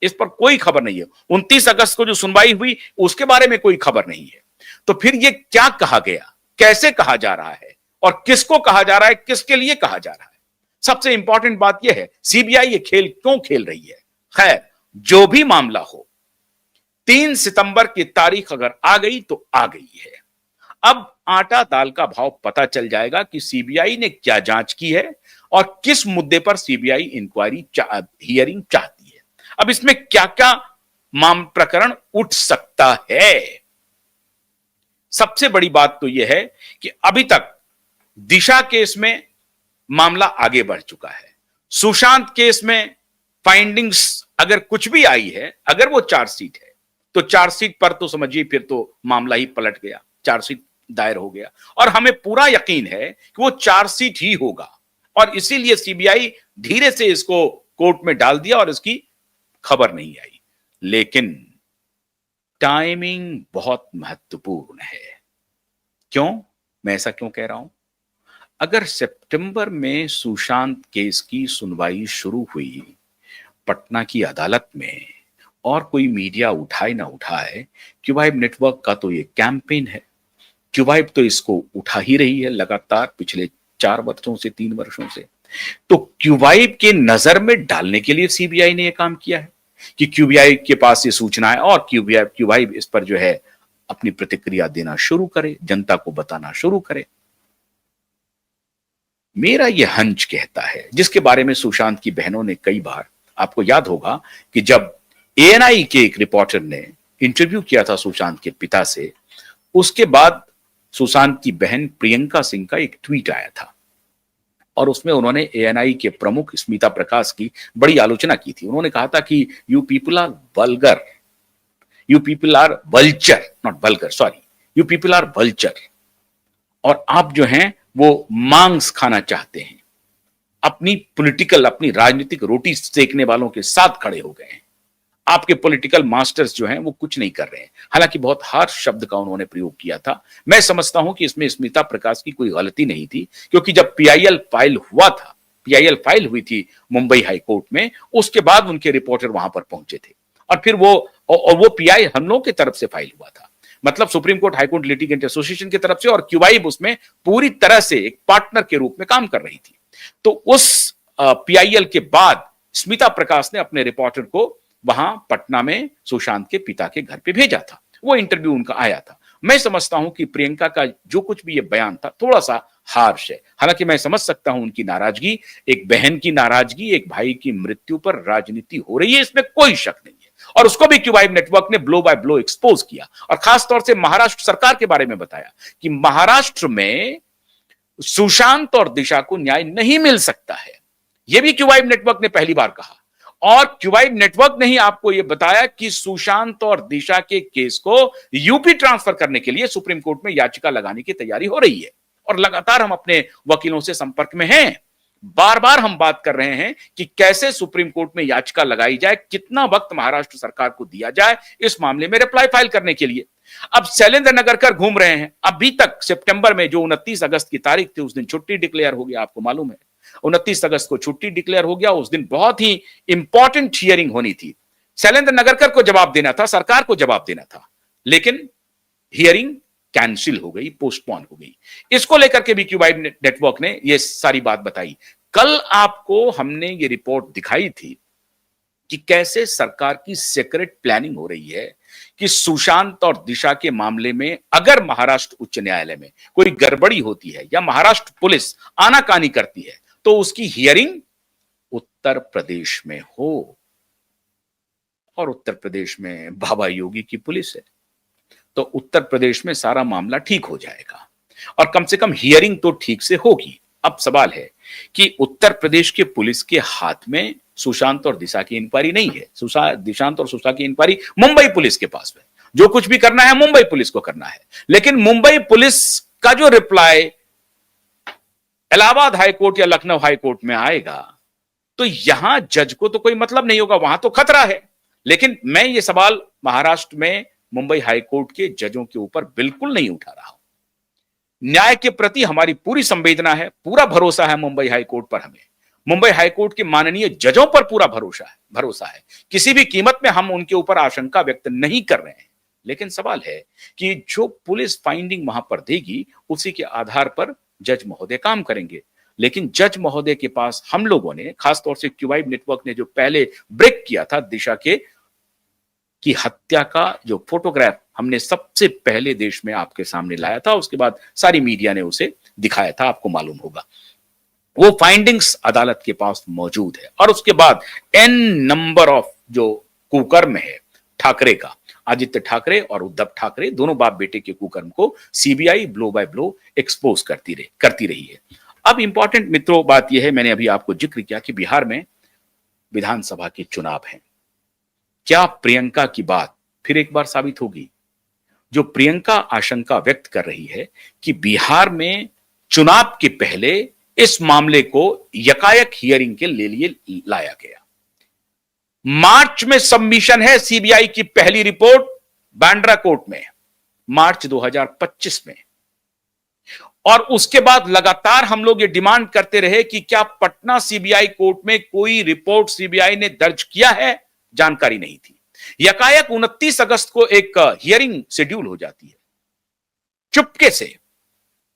इस पर कोई खबर नहीं है। 29 अगस्त को जो सुनवाई हुई उसके बारे में कोई खबर नहीं है। तो फिर ये क्या कहा गया, कैसे कहा जा रहा है और किसको कहा जा रहा है, किसके लिए कहा जा रहा है? सबसे इंपॉर्टेंट बात यह है सीबीआई ये खेल क्यों खेल रही है। खैर, जो भी मामला हो, 3 सितंबर की तारीख अगर आ गई तो आ गई है। अब आटा दाल का भाव पता चल जाएगा कि सीबीआई ने क्या जांच की है और किस मुद्दे पर सीबीआई इंक्वायरी हियरिंग चाहती है। अब इसमें क्या क्या प्रकरण उठ सकता है। सबसे बड़ी बात तो यह है कि अभी तक दिशा केस में मामला आगे बढ़ चुका है। सुशांत केस में फाइंडिंग्स अगर कुछ भी आई है, अगर वो चार्जशीट है, तो चार्जशीट पर तो समझिए फिर तो मामला ही पलट गया, चार्जशीट दायर हो गया और हमें पूरा यकीन है कि वो चार्जशीट ही होगा और इसीलिए सीबीआई धीरे से इसको कोर्ट में डाल दिया और इसकी खबर नहीं आई। लेकिन टाइमिंग बहुत महत्वपूर्ण है। क्यों, मैं ऐसा क्यों कह रहा हूं? अगर सितंबर में सुशांत केस की सुनवाई शुरू हुई पटना की अदालत में और कोई मीडिया उठाए ना उठाए, क्यूबाइब नेटवर्क का तो ये कैंपेन है। क्यूबाइब तो इसको उठा ही रही है लगातार पिछले 4 वर्षों से, 3 वर्षों से। तो क्यूबाइब के नजर में डालने के लिए सीबीआई ने यह काम किया है कि क्यूबाइब के पास ये सूचना है और क्यूबाइब इस पर जो है अपनी प्रतिक्रिया देना शुरू करे, जनता को बताना शुरू करे। मेरा यह हंच कहता है, जिसके बारे में सुशांत की बहनों ने कई बार, आपको याद होगा कि जब एएनआई के एक रिपोर्टर ने इंटरव्यू किया था सुशांत के पिता से, उसके बाद सुशांत की बहन प्रियंका सिंह का एक ट्वीट आया था और उसमें उन्होंने एएनआई के प्रमुख स्मिता प्रकाश की बड़ी आलोचना की थी। उन्होंने कहा था कि you people are vulgar, you people are vulture, not vulgar, sorry, you people are vulture, और आप जो हैं वो मांस खाना चाहते हैं, अपनी पॉलिटिकल, अपनी राजनीतिक रोटी सेकने वालों के साथ खड़े हो गए हैं। आपके पॉलिटिकल मास्टर्स जो हैं वो कुछ नहीं कर रहे हैं। हालांकि बहुत हार्श शब्द का उन्होंने प्रयोग किया था। मैं समझता हूं कि इसमें स्मिता प्रकाश की कोई गलती नहीं थी, क्योंकि जब पीआईएल फाइल हुआ था, पीआईएल फाइल हुई थी मुंबई हाई कोर्ट में, उसके बाद उनके रिपोर्टर वहां पर पहुंचे थे और फिर वो पीआई हम लोगों की तरफ से फाइल हुआ था, मतलब supreme court high court litigant association की तरफ से, और क्यूबाइब उसमें पूरी तरह से एक पार्टनर के रूप में काम कर रही थी। तो उस पीआईएल के बाद स्मिता प्रकाश ने अपने रिपोर्टर को वहां पटना में सुशांत के पिता के घर पे भेजा था। वो इंटरव्यू उनका आया था। मैं समझता हूं कि प्रियंका का जो कुछ भी ये बयान था थोड़ा सा हार्श है। हालांकि मैं समझ सकता हूं उनकी नाराजगी, एक बहन की नाराजगी, एक भाई की मृत्यु पर राजनीति हो रही है, इसमें कोई शक नहीं है। और उसको भी क्यूबाइब नेटवर्क ने ब्लो बाय ब्लो एक्सपोज किया और खास तौर से महाराष्ट्र सरकार के बारे में बताया कि महाराष्ट्र में सुशांत और दिशा को न्याय नहीं मिल सकता है। यह भी क्यूबाइब नेटवर्क ने पहली बार कहा। और क्यूबाइब नेटवर्क ने ही आपको यह बताया कि सुशांत और दिशा के केस को यूपी ट्रांसफर करने के लिए सुप्रीम कोर्ट में याचिका लगाने की तैयारी हो रही है। और लगातार हम अपने वकीलों से संपर्क में हैं, बार बार हम बात कर रहे हैं कि कैसे सुप्रीम कोर्ट में याचिका लगाई जाए, कितना वक्त महाराष्ट्र सरकार को दिया जाए इस मामले में रिप्लाई फाइल करने के लिए। अब शैलेंद्र नगरकर घूम रहे हैं। अभी तक सितंबर में जो 29 अगस्त की तारीख थी, उस दिन छुट्टी डिक्लेयर हो गया, आपको मालूम है। 29 अगस्त को छुट्टी डिक्लेयर हो गया। उस दिन बहुत ही इंपॉर्टेंट हियरिंग होनी थी। शैलेंद्र नगरकर को जवाब देना था, सरकार को जवाब देना था, लेकिन हियरिंग कैंसिल हो गई, पोस्टपोन हो गई। इसको लेकर के भी क्यूबाइब नेटवर्क ने यह सारी बात बताई। कल आपको हमने ये रिपोर्ट दिखाई थी कि कैसे सरकार की सीक्रेट प्लानिंग हो रही है कि सुशांत और दिशा के मामले में अगर महाराष्ट्र उच्च न्यायालय में कोई गड़बड़ी होती है या महाराष्ट्र पुलिस आनाकानी करती है तो उसकी हियरिंग उत्तर प्रदेश में हो। और उत्तर प्रदेश में बाबा योगी की पुलिस है, तो उत्तर प्रदेश में सारा मामला ठीक हो जाएगा और कम से कम हियरिंग तो ठीक से होगी। अब सवाल है कि उत्तर प्रदेश के पुलिस के हाथ में सुशांत और दिशा की इंक्वायरी नहीं है। दिशांत और सुशा की इंक्वायरी मुंबई पुलिस के पास है। जो कुछ भी करना है मुंबई पुलिस को करना है। लेकिन मुंबई पुलिस का जो रिप्लाई इलाहाबाद हाईकोर्ट या लखनऊ हाईकोर्ट में आएगा तो यहां जज को तो कोई मतलब नहीं होगा, वहां तो खतरा है। लेकिन मैं ये सवाल महाराष्ट्र में मुंबई हाईकोर्ट के जजों के ऊपर बिल्कुल नहीं उठा रहा हूं। न्याय के प्रति हमारी पूरी संवेदना है, पूरा भरोसा है मुंबई हाईकोर्ट पर हमें, मुंबई हाईकोर्ट के माननीय जजों पर पूरा भरोसा है। किसी भी कीमत में हम उनके ऊपर आशंका व्यक्त नहीं कर रहे हैं, लेकिन सवाल है कि जो पुलिस फाइंडिंग वहां पर देगी उसी के आधार पर जज महोदय काम करेंगे। लेकिन जज महोदय के पास हम लोगों ने, खासतौर से क्यूवाइब नेटवर्क ने जो पहले ब्रेक किया था दिशा के की हत्या का जो फोटोग्राफ हमने सबसे पहले देश में आपके सामने लाया था, उसके बाद सारी मीडिया ने उसे दिखाया था, आपको मालूम होगा। वो फाइंडिंग्स अदालत के पास मौजूद है और उसके बाद एन नंबर ऑफ जो कुकर्म है ठाकरे का, आदित्य ठाकरे और उद्धव ठाकरे दोनों बाप बेटे के कुकर्म को CBI blow by blow expose करती रही है। अब इंपॉर्टेंट मित्रों बात यह है, मैंने अभी आपको जिक्र किया कि बिहार में विधानसभा के चुनाव हैं। क्या प्रियंका की बात फिर एक बार साबित होगी? जो प्रियंका आशंका व्यक्त कर रही है कि बिहार में चुनाव के पहले इस मामले को यकायक हियरिंग के लिए लाया गया। मार्च में सबमिशन है सीबीआई की पहली रिपोर्ट बांद्रा कोर्ट में, मार्च 2025 में, और उसके बाद लगातार हम लोग ये डिमांड करते रहे कि क्या पटना सीबीआई कोर्ट में कोई रिपोर्ट सीबीआई ने दर्ज किया है, जानकारी नहीं थी। यकायक 29 अगस्त को एक हियरिंग शेड्यूल हो जाती है, चुपके से